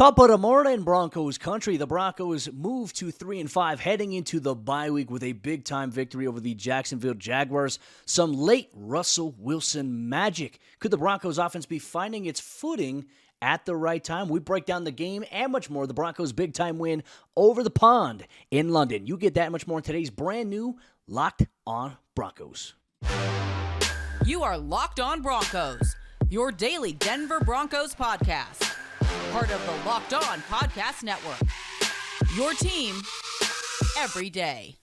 Top of the morning, Broncos country. The Broncos move to 3-5, heading into the bye week with a big-time victory over the Jacksonville Jaguars. Some late Russell Wilson magic. Could the Broncos offense be finding its footing at the right time? We break down the game and much more. The Broncos' big-time win over the pond in London. You get that and much more in today's brand new Locked On Broncos. You are Locked On Broncos, your daily Denver Broncos podcast. Part of the Locked On Podcast Network. Your team every day.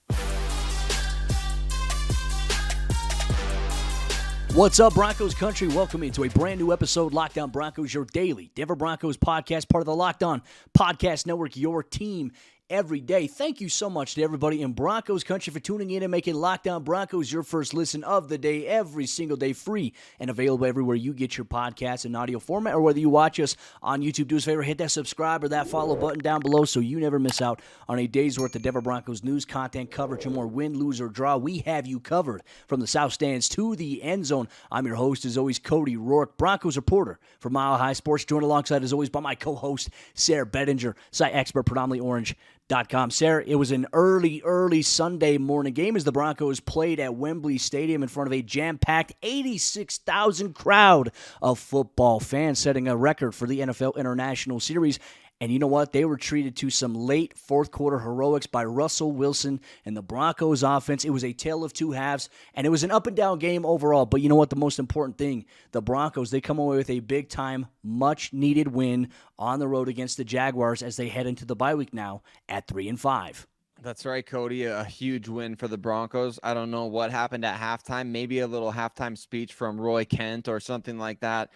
What's up, Broncos country? Welcome into a brand new episode, Locked On Broncos, your daily Denver Broncos podcast, part of the Locked On Podcast Network, your team every day. Thank you so much to everybody in Broncos country for tuning in and making Locked On Broncos your first listen of the day, every single day, free and available everywhere you get your podcasts in audio format, or whether you watch us on YouTube. Do us a favor, hit that subscribe or that follow button down below so you never miss out on a day's worth of Denver Broncos news, content, coverage, and more. Win, lose, or draw, we have you covered from the south stands to the end zone. I'm your host, as always, Cody Roark, Broncos reporter for Mile High Sports, joined alongside, as always, by my co-host, Sayre Bedinger, site expert, predominantly orange.com. Sayre, it was an early Sunday morning game as the Broncos played at Wembley Stadium in front of a jam-packed 86,000 crowd of football fans, setting a record for the NFL International Series. And you know what? They were treated to some late fourth-quarter heroics by Russell Wilson and the Broncos offense. It was a tale of two halves, and it was an up-and-down game overall. But you know what? The most important thing, the Broncos, they come away with a big-time, much-needed win on the road against the Jaguars as they head into the bye week now at 3-5. That's right, Cody. A huge win for the Broncos. I don't know what happened at halftime. Maybe a little halftime speech from Roy Kent or something like that,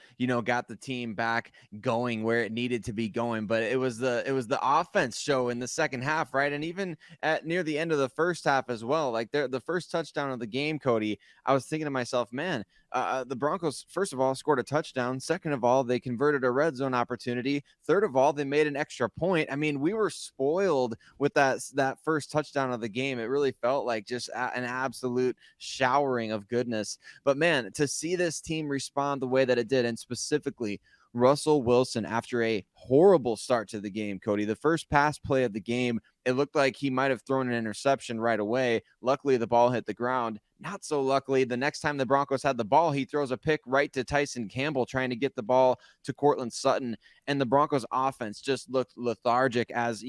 got the team back going where it needed to be going. But it was the offense show in the second half, right? And even at near the end of the first half as well. Like the first touchdown of the game, Cody, I was thinking to myself, man, the Broncos, first of all, scored a touchdown. Second of all, they converted a red zone opportunity. Third of all, they made an extra point. I mean, we were spoiled with that first touchdown of the game. It really felt like just an absolute showering of goodness. But man, to see this team respond the way that it did, and specifically Russell Wilson after a horrible start to the game, Cody, the first pass play of the game, it looked like he might have thrown an interception right away. Luckily, the ball hit the ground. Not so luckily, the next time the Broncos had the ball, he throws a pick right to Tyson Campbell, trying to get the ball to Courtland Sutton. And the Broncos offense just looked lethargic, as,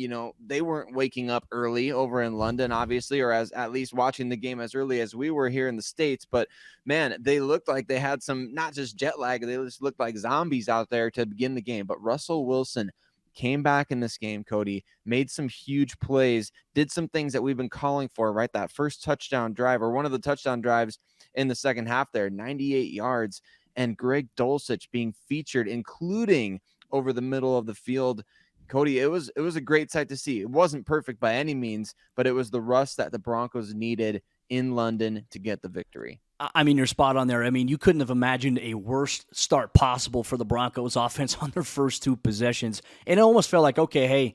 they weren't waking up early over in London, obviously, or as at least watching the game as early as we were here in the States. But man, they looked like they had some, not just jet lag, they just looked like zombies out there to begin the game. But Russell Wilson came back in this game, Cody, made some huge plays, did some things that we've been calling for, right? That first touchdown drive, or one of the touchdown drives in the second half there, 98 yards, and Greg Dulcich being featured, including over the middle of the field. Cody, it was a great sight to see. It wasn't perfect by any means, but it was the rust that the Broncos needed in London to get the victory. I mean, you're spot on there. I mean, you couldn't have imagined a worse start possible for the Broncos offense on their first two possessions. And it almost felt like, okay, hey,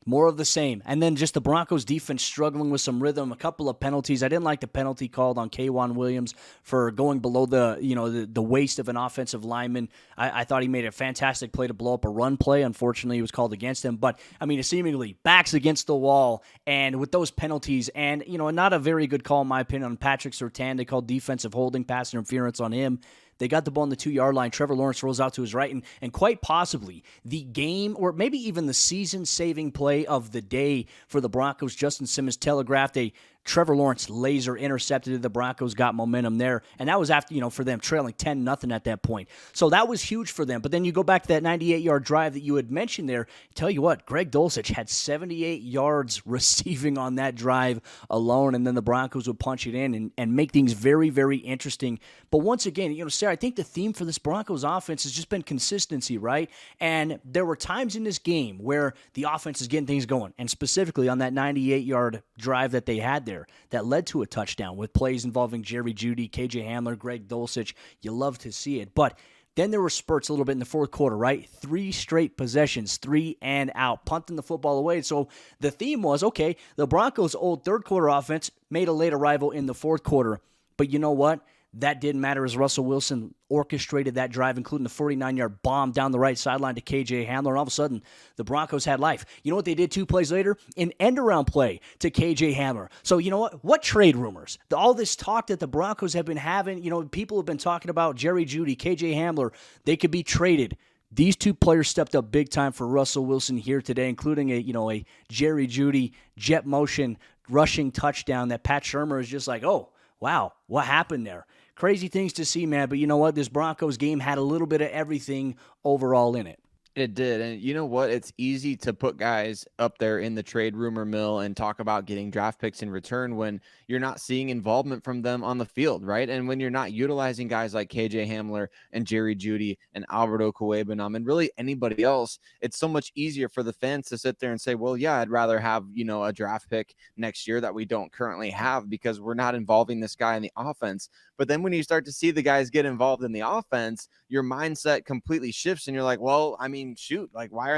more of the same. And then just the Broncos defense struggling with some rhythm, a couple of penalties. I didn't like the penalty called on K'Wan Williams for going below the waist of an offensive lineman. I thought he made a fantastic play to blow up a run play. Unfortunately, it was called against him. But, I mean, it's seemingly backs against the wall. And with those penalties, and, not a very good call, in my opinion, on Patrick Surtain. They called defensive holding, pass interference on him. They got the ball on the 2-yard line. Trevor Lawrence rolls out to his right, and quite possibly the game, or maybe even the season-saving play of the day for the Broncos. Justin Simmons telegraphed a Trevor Lawrence laser intercepted. The Broncos got momentum there, and that was after, for them trailing 10-0 at that point. So that was huge for them. But then you go back to that 98-yard drive that you had mentioned there. Tell you what, Greg Dulcich had 78 yards receiving on that drive alone, and then the Broncos would punch it in and make things very, very interesting. But once again, Sarah, I think the theme for this Broncos offense has just been consistency, right? And there were times in this game where the offense is getting things going, and specifically on that 98-yard drive that they had there, that led to a touchdown with plays involving Jerry Jeudy, KJ Hamler, Greg Dulcich. You love to see it. But then there were spurts a little bit in the fourth quarter, right? 3 straight possessions, 3 and out, punting the football away. So the theme was, okay, the Broncos' old third quarter offense made a late arrival in the fourth quarter. But you know what? that didn't matter as Russell Wilson orchestrated that drive, including the 49-yard bomb down the right sideline to KJ Hamler, and all of a sudden, the Broncos had life. You know what they did 2 plays later? An end-around play to KJ Hamler. So you know what? What trade rumors? All this talk that the Broncos have been having, people have been talking about Jerry Jeudy, KJ Hamler, they could be traded. These 2 players stepped up big time for Russell Wilson here today, including a Jerry Jeudy jet motion rushing touchdown that Pat Shurmur is just like, oh, wow, what happened there? Crazy things to see, man. But you know what? This Broncos game had a little bit of everything overall in it. It did. And you know what? It's easy to put guys up there in the trade rumor mill and talk about getting draft picks in return when you're not seeing involvement from them on the field, right? And when you're not utilizing guys like KJ Hamler and Jerry Jeudy and Alberto Cuebanam and really anybody else, it's so much easier for the fans to sit there and say, well, yeah, I'd rather have, a draft pick next year that we don't currently have because we're not involving this guy in the offense. But then when you start to see the guys get involved in the offense, your mindset completely shifts and you're like, well, I mean, shoot, like why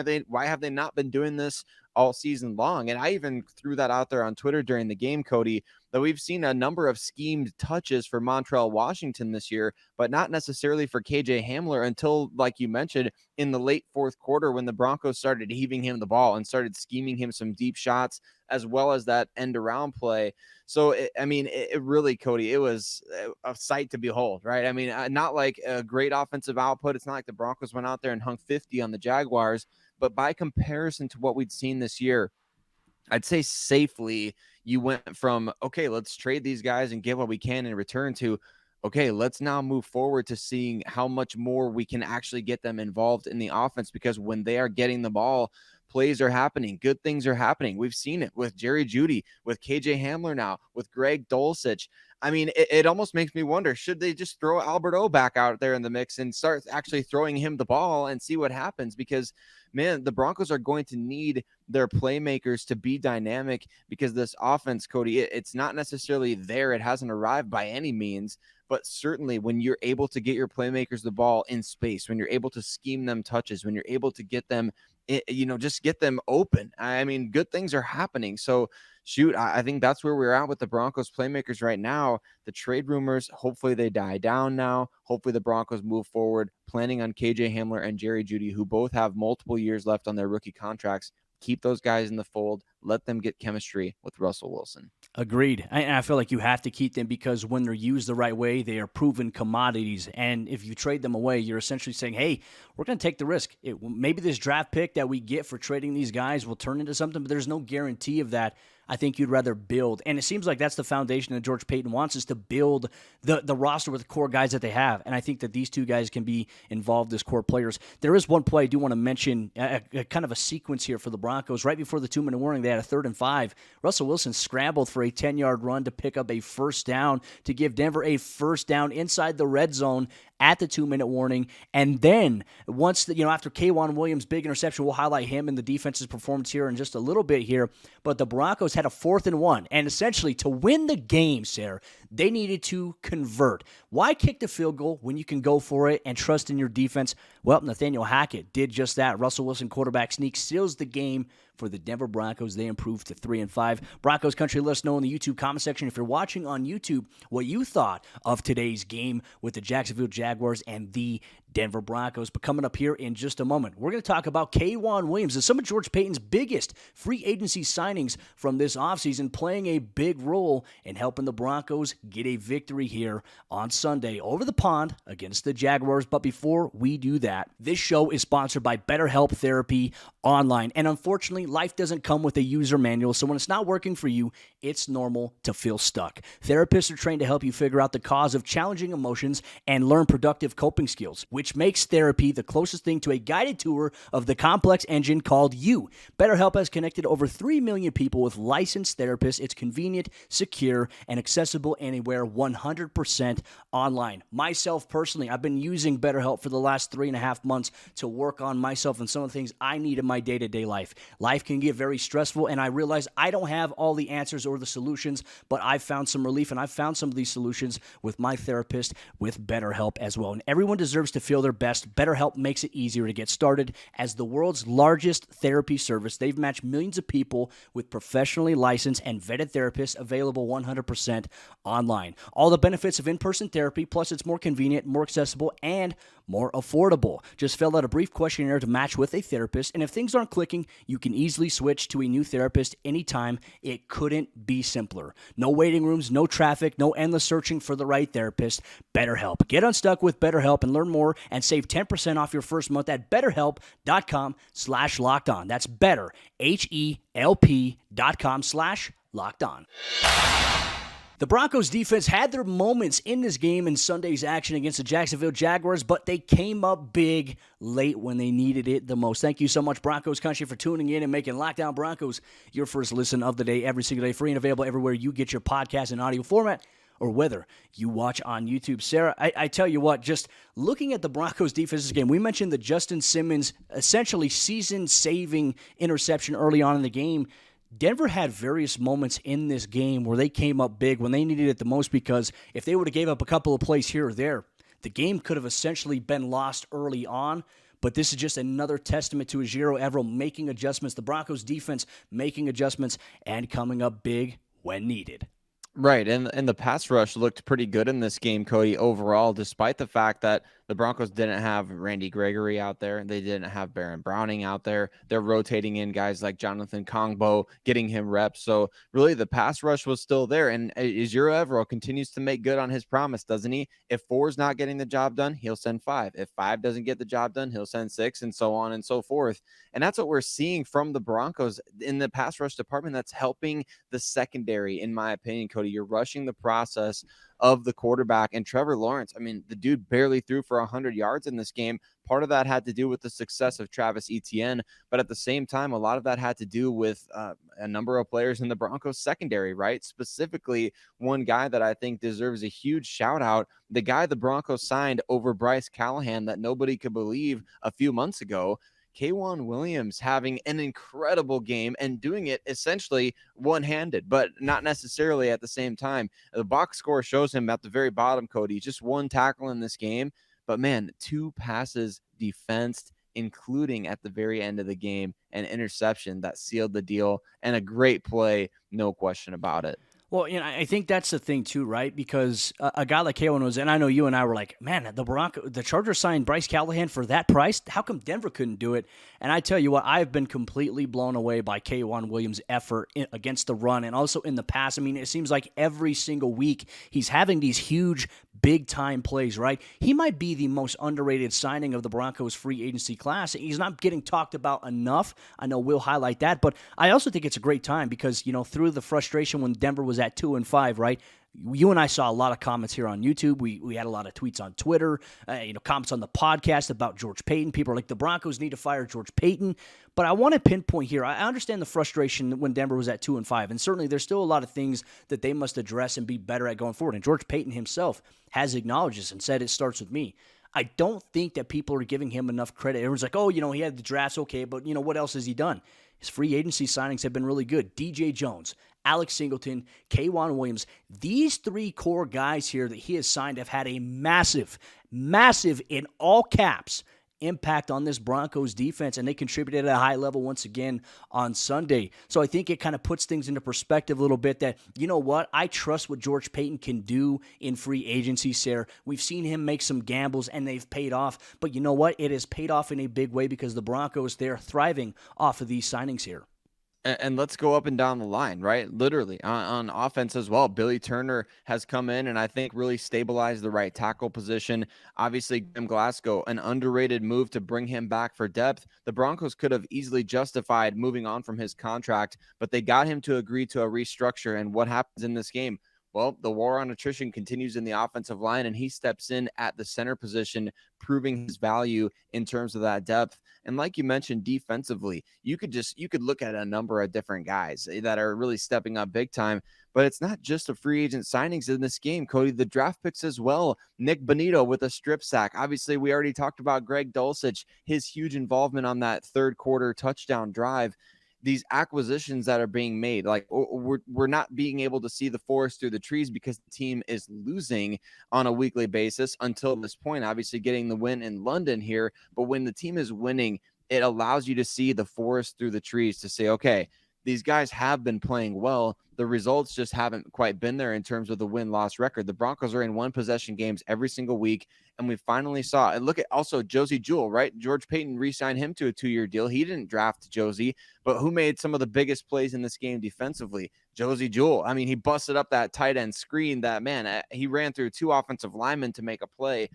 have they not been doing this all season long? And I even threw that out there on Twitter during the game, Cody, that we've seen a number of schemed touches for Montreal Washington this year, but not necessarily for KJ Hamler until, like you mentioned, in the late 4th quarter when the Broncos started heaving him the ball and started scheming him some deep shots as well as that end around play. So, it really, Cody, it was a sight to behold, right? I mean, not like a great offensive output. It's not like the Broncos went out there and hung 50 on the Jaguars, but by comparison to what we'd seen this year, I'd say safely you went from, okay, let's trade these guys and get what we can in return to, okay, let's now move forward to seeing how much more we can actually get them involved in the offense, because when they are getting the ball, plays are happening. Good things are happening. We've seen it with Jerry Jeudy, with KJ Hamler now, with Greg Dulcich. I mean, it almost makes me wonder, should they just throw Alberto back out there in the mix and start actually throwing him the ball and see what happens? Because, man, the Broncos are going to need their playmakers to be dynamic, because this offense, Cody, it's not necessarily there. It hasn't arrived by any means. But certainly when you're able to get your playmakers the ball in space, when you're able to scheme them touches, when you're able to get them, just get them open, I mean, good things are happening. So, shoot, I think that's where we're at with the Broncos playmakers right now. The trade rumors, hopefully they die down now. Hopefully the Broncos move forward, planning on KJ Hamler and Jerry Jeudy, who both have multiple years left on their rookie contracts. Keep those guys in the fold. Let them get chemistry with Russell Wilson. Agreed. I feel like you have to keep them, because when they're used the right way, they are proven commodities. And if you trade them away, you're essentially saying, hey, we're going to take the risk. Maybe this draft pick that we get for trading these guys will turn into something, but there's no guarantee of that. I think you'd rather build. And it seems like that's the foundation that George Paton wants, is to build the roster with the core guys that they have. And I think that these 2 guys can be involved as core players. There is one play I do want to mention, a kind of a sequence here for the Broncos. Right before the 2-minute warning, they had a 3rd and 5. Russell Wilson scrambled for a 10-yard run to pick up a first down to give Denver a first down inside the red zone at the 2-minute warning. And then once, after K'Wan Williams' big interception, we'll highlight him and the defense's performance here in just a little bit here. But the Broncos had a 4th and 1. And essentially, to win the game, Sayre, they needed to convert. Why kick the field goal when you can go for it and trust in your defense? Well, Nathaniel Hackett did just that. Russell Wilson quarterback sneak seals the game for the Denver Broncos. They improved to 3-5. Broncos country, let us know in the YouTube comment section, if you're watching on YouTube, what you thought of today's game with the Jacksonville Jaguars and the Denver Broncos. But coming up here in just a moment, we're going to talk about K'Wan Williams and some of George Paton's biggest free agency signings from this offseason, playing a big role in helping the Broncos get a victory here on Sunday over the pond against the Jaguars. But before we do that, this show is sponsored by BetterHelp Therapy Online. And unfortunately, life doesn't come with a user manual, so when it's not working for you, it's normal to feel stuck. Therapists are trained to help you figure out the cause of challenging emotions and learn productive coping skills, which makes therapy the closest thing to a guided tour of the complex engine called you. BetterHelp has connected over 3 million people with licensed therapists. It's convenient, secure, and accessible anywhere, 100% online. Myself personally, I've been using BetterHelp for the last 3.5 months to work on myself and some of the things I need in my day-to-day life. Life can get very stressful, and I realize I don't have all the answers or the solutions, but I've found some relief, and I've found some of these solutions with my therapist with BetterHelp as well. And everyone deserves to feel their best, BetterHelp makes it easier to get started. As the world's largest therapy service, they've matched millions of people with professionally licensed and vetted therapists available 100% online. All the benefits of in-person therapy, plus it's more convenient, more accessible, and more affordable. Just fill out a brief questionnaire to match with a therapist, and if things aren't clicking, you can easily switch to a new therapist anytime. It couldn't be simpler. No waiting rooms, no traffic, no endless searching for the right therapist. BetterHelp. Get unstuck with BetterHelp and learn more and save 10% off your first month at BetterHelp.com/LockedOn. That's better, HELP.com/LockedOn. The Broncos defense had their moments in this game in Sunday's action against the Jacksonville Jaguars, but they came up big late when they needed it the most. Thank you so much, Broncos Country, for tuning in and making Locked On Broncos your first listen of the day every single day, free and available everywhere you get your podcast in audio format or whether you watch on YouTube. Sayre, I tell you what, just looking at the Broncos defense game, we mentioned the Justin Simmons essentially season-saving interception early on in the game. Denver had various moments in this game where they came up big when they needed it the most, because if they would have gave up a couple of plays here or there, the game could have essentially been lost early on. But this is just another testament to Ejiro Evero making adjustments, the Broncos defense making adjustments, and coming up big when needed. Right, and the pass rush looked pretty good in this game, Cody, overall, despite the fact that the Broncos didn't have Randy Gregory out there. They didn't have Baron Browning out there. They're rotating in guys like Jonathan Kongbo, getting him reps. So really the pass rush was still there. And Ejiro Evero continues to make good on his promise, doesn't he? If 4's not getting the job done, he'll send 5. If 5 doesn't get the job done, he'll send 6, and so on and so forth. And that's what we're seeing from the Broncos in the pass rush department. That's helping the secondary, in my opinion, Cody. You're rushing the process of the quarterback. And Trevor Lawrence, I mean, the dude barely threw for 100 yards in this game. Part of that had to do with the success of Travis Etienne, but at the same time, a lot of that had to do with a number of players in the Broncos secondary, right? Specifically, one guy that I think deserves a huge shout out, the guy the Broncos signed over Bryce Callahan that nobody could believe a few months ago. K'Waun Williams having an incredible game and doing it essentially one-handed, but not necessarily at the same time. The box score shows him at the very bottom, Cody, just 1 tackle in this game, but man, 2 passes defensed, including at the very end of the game, an interception that sealed the deal, and a great play, no question about it. Well, I think that's the thing too, right? Because a guy like K'Waun was, and I know you and I were like, man, the Chargers signed Bryce Callahan for that price. How come Denver couldn't do it? And I tell you what, I've been completely blown away by K'Waun Williams' effort against the run and also in the pass. I mean, it seems like every single week he's having these huge, big-time plays, right? He might be the most underrated signing of the Broncos free agency class. He's not getting talked about enough. I know we'll highlight that, but I also think it's a great time because, through the frustration when Denver was at 2-5, right? You and I saw a lot of comments here on YouTube. We had a lot of tweets on Twitter, comments on the podcast about George Paton. People are like, the Broncos need to fire George Paton. But I want to pinpoint here, I understand the frustration when Denver was at 2-5, and certainly there's still a lot of things that they must address and be better at going forward. And George Paton himself has acknowledged this and said it starts with me. I don't think that people are giving him enough credit. Everyone's like, he had the drafts, okay, but what else has he done? His free agency signings have been really good. DJ Jones, Alex Singleton, K'Waun Williams. These 3 core guys here that he has signed have had a massive, in all caps, impact on this Broncos defense, and they contributed at a high level once again on Sunday. So I think it kind of puts things into perspective a little bit that, I trust what George Paton can do in free agency, Sayre. We've seen him make some gambles, and they've paid off. But you know what? It has paid off in a big way because the Broncos, they're thriving off of these signings here. And let's go up and down the line, right? Literally on offense as well. Billy Turner has come in and I think really stabilized the right tackle position. Obviously, Graham Glasgow, an underrated move to bring him back for depth. The Broncos could have easily justified moving on from his contract, but they got him to agree to a restructure. And what happens in this game? Well, the war on attrition continues in the offensive line, and he steps in at the center position, proving his value in terms of that depth. And like you mentioned, defensively, you could look at a number of different guys that are really stepping up big time. But it's not just the free agent signings in this game, Cody. The draft picks as well. Nick Bonito with a strip sack. Obviously, we already talked about Greg Dulcich, his huge involvement on that third quarter touchdown drive. these acquisitions that are being made. Like we're not being able to see the forest through the trees because the team is losing on a weekly basis until this point, obviously getting the win in London here. But when the team is winning, it allows you to see the forest through the trees to say, okay, these guys have been playing well. The results just haven't quite been there in terms of the win-loss record. The Broncos are in one possession games every single week, and we finally saw. And look at also Josie Jewell, right? George Paton re-signed him to a 2-year deal. He didn't draft Josie, but who made some of the biggest plays in this game defensively? Josie Jewell. I mean, he busted up that tight end screen. That man, he ran through 2 offensive linemen to make a play.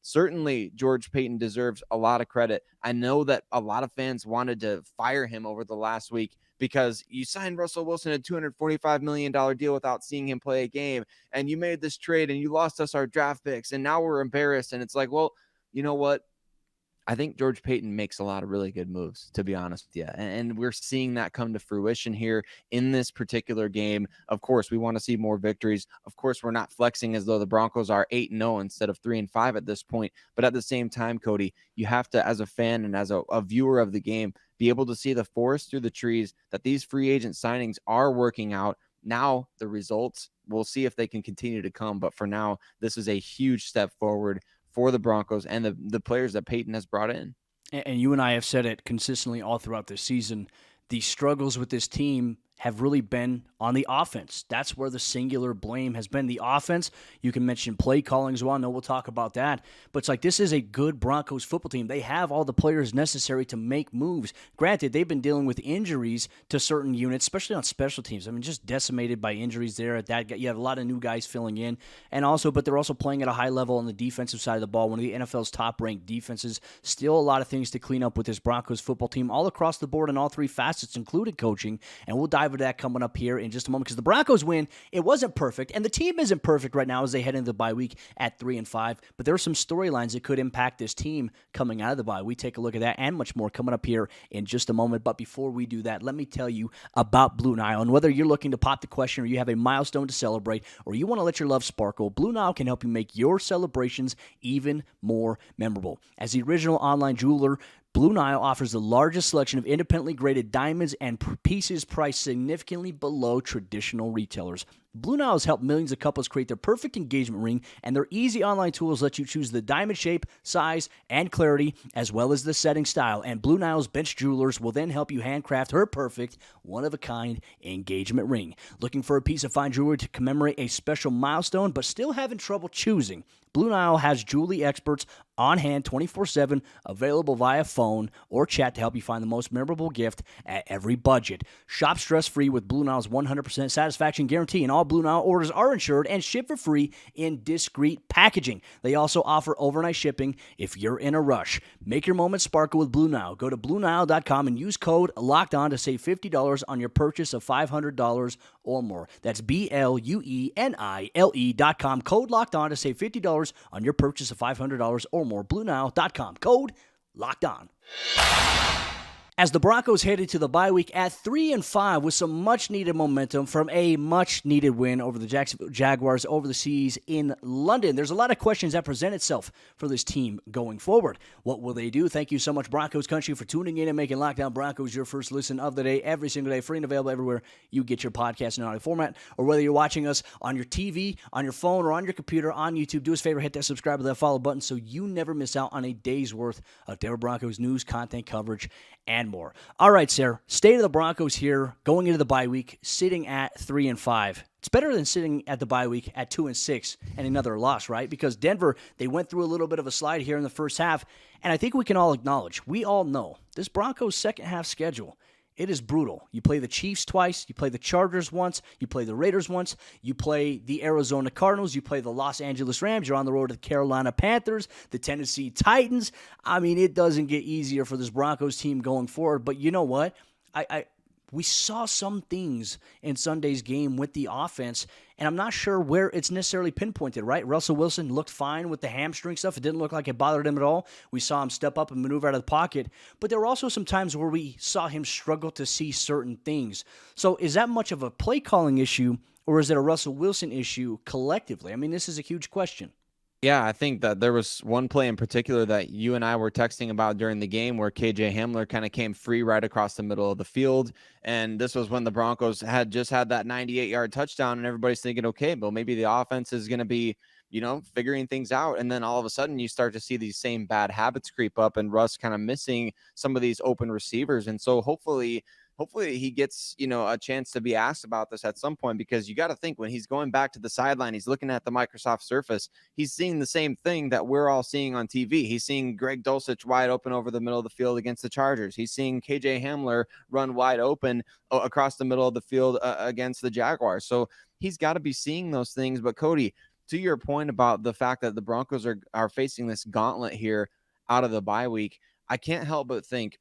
Certainly, George Paton deserves a lot of credit. I know that a lot of fans wanted to fire him over the last week because you signed Russell Wilson a $245 million deal without seeing him play a game, and you made this trade and you lost us our draft picks, and now we're embarrassed. And it's like, well, you know what? I think George Paton makes a lot of really good moves, to be honest with you. And we're seeing that come to fruition here in this particular game. Of course, we want to see more victories. Of course, we're not flexing as though the Broncos are 8-0 instead of 3-5 at this point. But at the same time, Cody, you have to, as a fan and as a viewer of the game, be able to see the forest through the trees, that these free agent signings are working out. Now the results, we'll see if they can continue to come. But for now, this is a huge step forward for the Broncos and the players that Paton has brought in. And you and I have said it consistently all throughout this season. The struggles with this team have really been on the offense. That's where the singular blame has been. The offense, you can mention play calling as well. I know we'll talk about that. But it's like, this is a good Broncos football team. They have all the players necessary to make moves. Granted, they've been dealing with injuries to certain units, especially on special teams. I mean, just decimated by injuries there at that. You have a lot of new guys filling in. But they're also playing at a high level on the defensive side of the ball. One of the NFL's top-ranked defenses. Still a lot of things to clean up with this Broncos football team all across the board in all 3 facets, including coaching. And we'll dive into that coming up here in just a moment, because the Broncos win, it wasn't perfect, and the team isn't perfect right now as they head into the bye week at 3-5, but there are some storylines that could impact this team coming out of the bye. We take a look at that and much more coming up here in just a moment. But before we do that, let me tell you about Blue Nile. And whether you're looking to pop the question, or you have a milestone to celebrate, or you want to let your love sparkle, Blue Nile can help you make your celebrations even more memorable. As the original online jeweler, Blue Nile offers the largest selection of independently graded diamonds and pieces priced significantly below traditional retailers. Blue Nile has helped millions of couples create their perfect engagement ring, and their easy online tools let you choose the diamond shape, size, and clarity, as well as the setting style. And Blue Nile's bench jewelers will then help you handcraft her perfect, one-of-a-kind engagement ring. Looking for a piece of fine jewelry to commemorate a special milestone, but still having trouble choosing? Blue Nile has jewelry experts on hand 24/7, available via phone or chat to help you find the most memorable gift at every budget. Shop stress-free with Blue Nile's 100% satisfaction guarantee, and all Blue Nile orders are insured and shipped for free in discreet packaging. They also offer overnight shipping if you're in a rush. Make your moment sparkle with Blue Nile. Go to BlueNile.com and use code LOCKEDON to save $50 on your purchase of $500 or more. That's BLUENILE.com. Code LOCKEDON to save $50 on your purchase of $500 or more. BlueNile.com. Code LOCKEDON. As the Broncos headed to the bye week at 3-5 with some much-needed momentum from a much-needed win over the Jacksonville Jaguars over the seas in London, there's a lot of questions that present itself for this team going forward. What will they do? Thank you so much, Broncos Country, for tuning in and making Locked On Broncos your first listen of the day every single day, free and available everywhere you get your podcast in audio format, or whether you're watching us on your TV, on your phone, or on your computer on YouTube. Do us a favor, hit that subscribe or that follow button so you never miss out on a day's worth of Denver Broncos news, content, coverage, and more. All right, Sayre, state of the Broncos here going into the bye week, sitting at 3-5. It's better than sitting at the bye week at 2-6 and another loss, right? Because Denver, they went through a little bit of a slide here in the first half, and I think we can all acknowledge, we all know, this Broncos second half schedule, it is brutal. You play the Chiefs twice, you play the Chargers once, you play the Raiders once, you play the Arizona Cardinals, you play the Los Angeles Rams, you're on the road to the Carolina Panthers, the Tennessee Titans. I mean, it doesn't get easier for this Broncos team going forward, but you know what? We saw some things in Sunday's game with the offense, and I'm not sure where it's necessarily pinpointed, right? Russell Wilson looked fine with the hamstring stuff. It didn't look like it bothered him at all. We saw him step up and maneuver out of the pocket, but there were also some times where we saw him struggle to see certain things. So is that much of a play calling issue, or is it a Russell Wilson issue collectively? I mean, this is a huge question. Yeah, I think that there was one play in particular that you and I were texting about during the game where KJ Hamler kind of came free right across the middle of the field. And this was when the Broncos had just had that 98-yard touchdown, and everybody's thinking, okay, well, maybe the offense is going to be, figuring things out. And then all of a sudden you start to see these same bad habits creep up, and Russ kind of missing some of these open receivers. And so hopefully he gets, a chance to be asked about this at some point, because you got to think when he's going back to the sideline, he's looking at the Microsoft Surface, he's seeing the same thing that we're all seeing on TV. He's seeing Greg Dulcich wide open over the middle of the field against the Chargers. He's seeing KJ Hamler run wide open across the middle of the field against the Jaguars. So he's got to be seeing those things. But Cody, to your point about the fact that the Broncos are facing this gauntlet here out of the bye week, I can't help but think,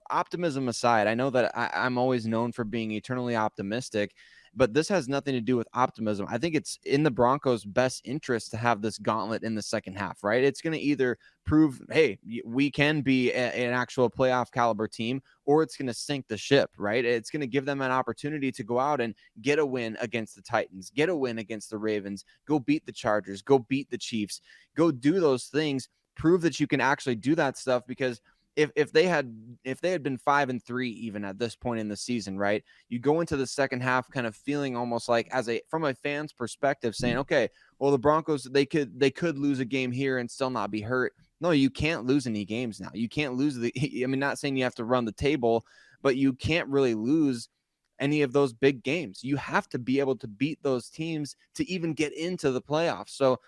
optimism aside, I know that I'm always known for being eternally optimistic, but this has nothing to do with optimism. I think it's in the Broncos' best interest to have this gauntlet in the second half, right? It's going to either prove, hey, we can be an actual playoff caliber team, or it's going to sink the ship, right? It's going to give them an opportunity to go out and get a win against the Titans, get a win against the Ravens, go beat the Chargers, go beat the Chiefs, go do those things, prove that you can actually do that stuff. Because if they had been 5-3 even at this point in the season, right, you go into the second half kind of feeling almost like, from a fan's perspective, saying, okay, well, the Broncos, they could lose a game here and still not be hurt. No, you can't lose any games now. You can't lose not saying you have to run the table, but you can't really lose any of those big games. You have to be able to beat those teams to even get into the playoffs. So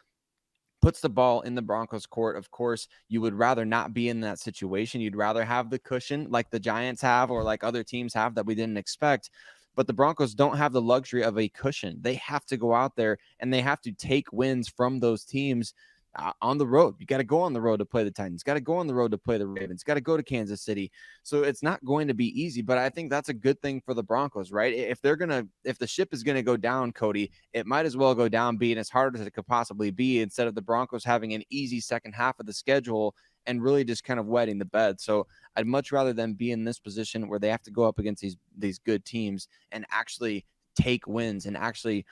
puts the ball in the Broncos' court. Of course, you would rather not be in that situation. You'd rather have the cushion like the Giants have, or like other teams have that we didn't expect. But the Broncos don't have the luxury of a cushion. They have to go out there and they have to take wins from those teams on the road. You got to go on the road to play the Titans, got to go on the road to play the Ravens, got to go to Kansas City. So it's not going to be easy, but I think that's a good thing for the Broncos, right? If the ship is going to go down, Cody, it might as well go down being as hard as it could possibly be, instead of the Broncos having an easy second half of the schedule and really just kind of wetting the bed. So I'd much rather them be in this position where they have to go up against these good teams and actually take wins and actually,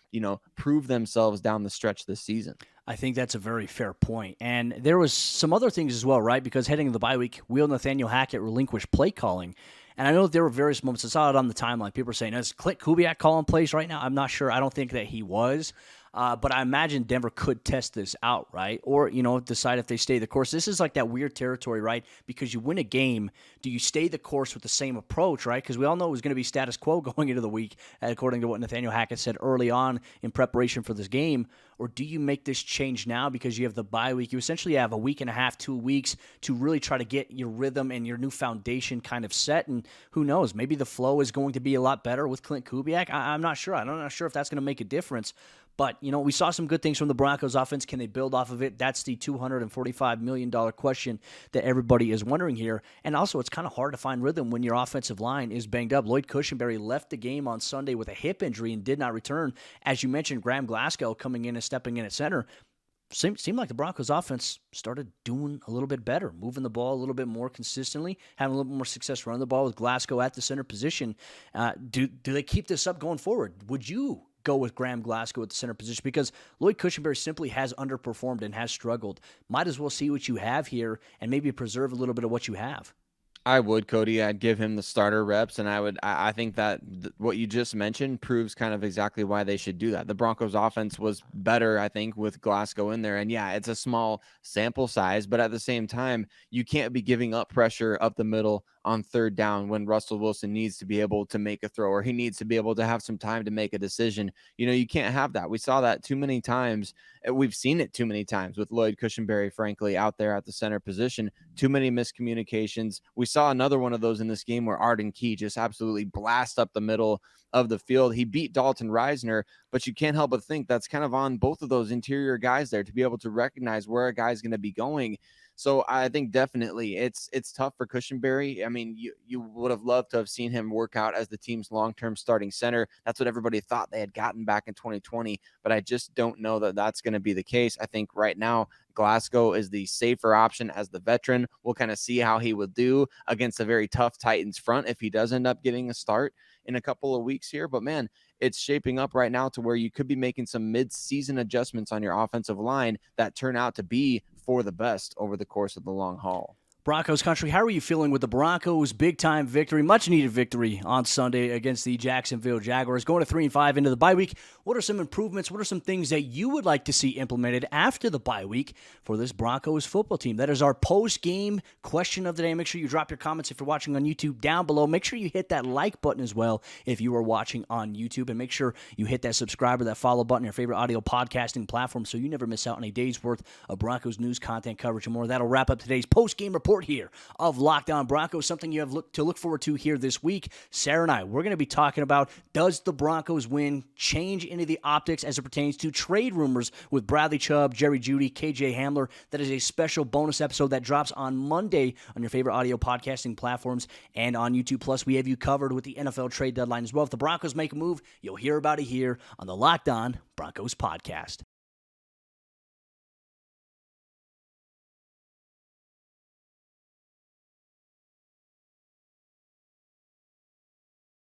prove themselves down the stretch this season. I think that's a very fair point. And there was some other things as well, right? Because heading into the bye week, will Nathaniel Hackett relinquish play calling? And I know there were various moments. I saw it on the timeline. People were saying, is Clint Kubiak calling plays right now? I'm not sure. I don't think that he was. But I imagine Denver could test this out, right? Or, decide if they stay the course. This is like that weird territory, right? Because you win a game, do you stay the course with the same approach, right? Because we all know it was going to be status quo going into the week, according to what Nathaniel Hackett said early on in preparation for this game. Or do you make this change now because you have the bye week? You essentially have a week and a half, 2 weeks to really try to get your rhythm and your new foundation kind of set. And who knows, maybe the flow is going to be a lot better with Clint Kubiak. I'm not sure. I'm not sure if that's going to make a difference. But, we saw some good things from the Broncos offense. Can they build off of it? That's the $245 million question that everybody is wondering here. And also, it's kind of hard to find rhythm when your offensive line is banged up. Lloyd Cushenberry left the game on Sunday with a hip injury and did not return. As you mentioned, Graham Glasgow coming in and stepping in at center. Seemed like the Broncos offense started doing a little bit better, moving the ball a little bit more consistently, having a little bit more success running the ball with Glasgow at the center position. Do they keep this up going forward? Would you go with Graham Glasgow at the center position? Because Lloyd Cushenberry simply has underperformed and has struggled. Might as well see what you have here and maybe preserve a little bit of what you have. I would, Cody. I'd give him the starter reps, and I think that what you just mentioned proves kind of exactly why they should do that. The Broncos offense was better, I think, with Glasgow in there. And yeah, it's a small sample size, but at the same time, you can't be giving up pressure up the middle on third down when Russell Wilson needs to be able to make a throw, or he needs to be able to have some time to make a decision. You can't have that. We saw that too many times. We've seen it too many times with Lloyd Cushenberry, frankly, out there at the center position. Too many miscommunications. We saw another one of those in this game where Arden Key just absolutely blast up the middle of the field. He beat Dalton Reisner, but you can't help but think that's kind of on both of those interior guys there to be able to recognize where a guy's going to be going. So I think definitely it's tough for Cushenberry. I mean, you would have loved to have seen him work out as the team's long-term starting center. That's what everybody thought they had gotten back in 2020, but I just don't know that that's going to be the case. I think right now Glasgow is the safer option as the veteran. We'll kind of see how he will do against a very tough Titans front if he does end up getting a start in a couple of weeks here. But man, it's shaping up right now to where you could be making some mid-season adjustments on your offensive line that turn out to be for the best over the course of the long haul. Broncos country, how are you feeling with the Broncos' big-time victory, much-needed victory on Sunday against the Jacksonville Jaguars, going to 3-5 into the bye week? What are some improvements? What are some things that you would like to see implemented after the bye week for this Broncos football team? That is our post-game question of the day. Make sure you drop your comments if you're watching on YouTube down below. Make sure you hit that like button as well if you are watching on YouTube, and make sure you hit that subscribe or that follow button on your favorite audio podcasting platform so you never miss out on a day's worth of Broncos news, content, coverage, and more. That'll wrap up today's post-game report here of Locked On Broncos. Something you have to look forward to here this week. Sayre and I, we're going to be talking about, does the Broncos win change into the optics as it pertains to trade rumors with Bradley Chubb, Jerry Jeudy, KJ Hamler? That is a special bonus episode that drops on Monday on your favorite audio podcasting platforms and on YouTube. Plus, we have you covered with the NFL trade deadline as well. If the Broncos make a move, you'll hear about it here on the Locked On Broncos podcast.